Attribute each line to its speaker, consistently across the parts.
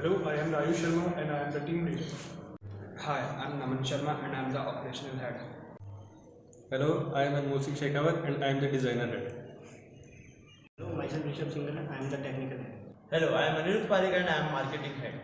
Speaker 1: Hello, I am Raju Sharma and I am the team leader.
Speaker 2: Hi, I'm Naman Sharma and I'm the operational head.
Speaker 3: Hello, I am Anmol Shekhawat and I am the designer head.
Speaker 4: Hello, myself Rishabh Singhal. I am the technical head.
Speaker 5: Hello, I am Anirudh Parik and I am marketing head.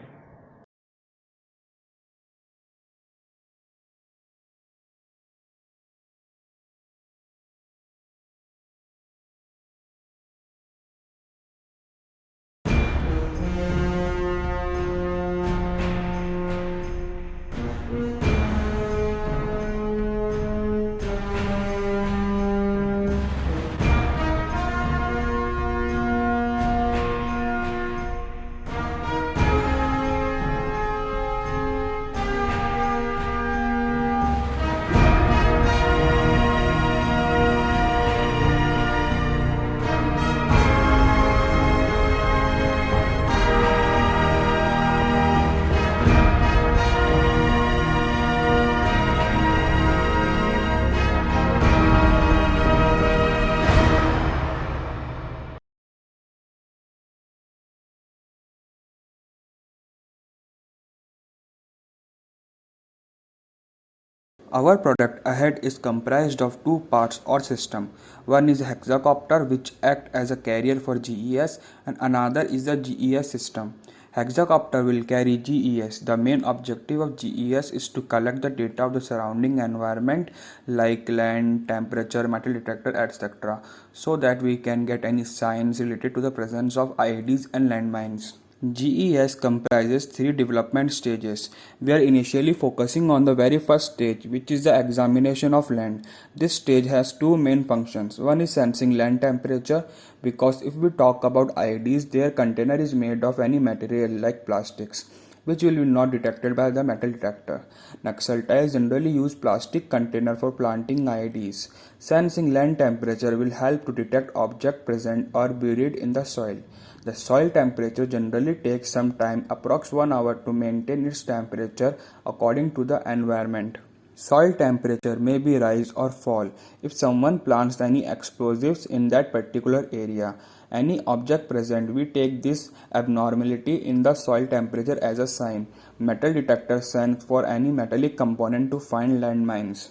Speaker 6: Our product ahead is comprised of two parts or system. One is a hexacopter which acts as a carrier for GES and another is the GES system. Hexacopter will carry GES. The main objective of GES is to collect the data of the surrounding environment like land, temperature, metal detector, etc. so that we can get any signs related to the presence of IEDs and landmines. GES comprises three development stages. We are initially focusing on the very first stage, which is the examination of land. This stage has two main functions. One is sensing land temperature, because if we talk about IEDs, their container is made of any material like plastics, which will be not detected by the metal detector. Naxaltiles generally use plastic container for planting IEDs. Sensing land temperature will help to detect object present or buried in the soil. The soil temperature generally takes some time, approx 1 hour, to maintain its temperature according to the environment. Soil temperature may be rise or fall if someone plants any explosives in that particular area. Any object present, we take this abnormality in the soil temperature as a sign. Metal detector sends for any metallic component to find landmines.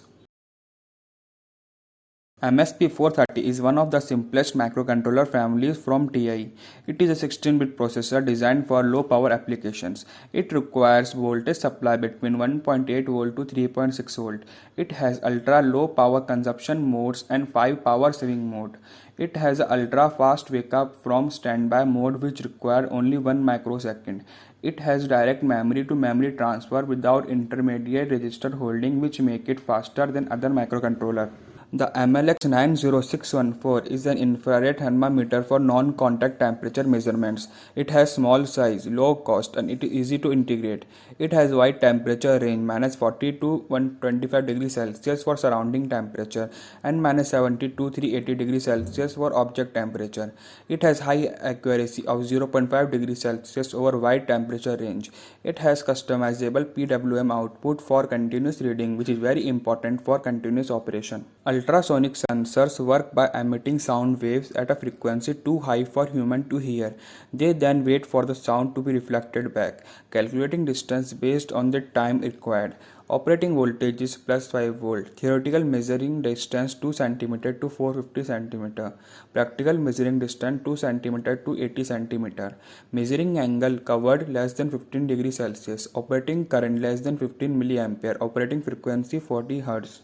Speaker 6: MSP430 is one of the simplest microcontroller families from TI. It is a 16-bit processor designed for low power applications. It requires voltage supply between 1.8 volt to 3.6 volt. It has ultra low power consumption modes and 5 power saving mode. It has a ultra fast wake up from standby mode which require only 1 microsecond. It has direct memory to memory transfer without intermediate register holding, which make it faster than other microcontroller. The MLX90614 is an infrared thermometer for non-contact temperature measurements. It has small size, low cost, and it is easy to integrate. It has wide temperature range -40 to 125 degrees Celsius for surrounding temperature and -70 to 380 degrees Celsius for object temperature. It has high accuracy of 0.5 degrees Celsius over wide temperature range. It has customizable PWM output for continuous reading, which is very important for continuous operation. Ultrasonic sensors work by emitting sound waves at a frequency too high for human to hear. They then wait for the sound to be reflected back, calculating distance based on the time required. Operating voltage is +5 volt. Theoretical measuring distance 2 cm to 450 cm. Practical measuring distance 2 cm to 80 cm. Measuring angle covered less than 15 degrees Celsius. Operating current less than 15 mA. Operating frequency 40 Hz.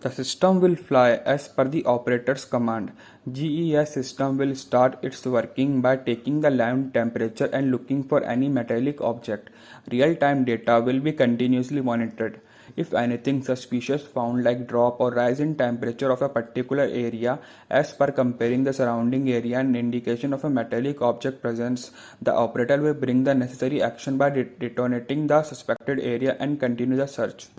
Speaker 6: The system will fly as per the operator's command. GES system will start its working by taking the land temperature and looking for any metallic object. Real-time data will be continuously monitored. If anything suspicious found, like drop or rise in temperature of a particular area as per comparing the surrounding area and indication of a metallic object presence, the operator will bring the necessary action by detonating the suspected area and continue the search.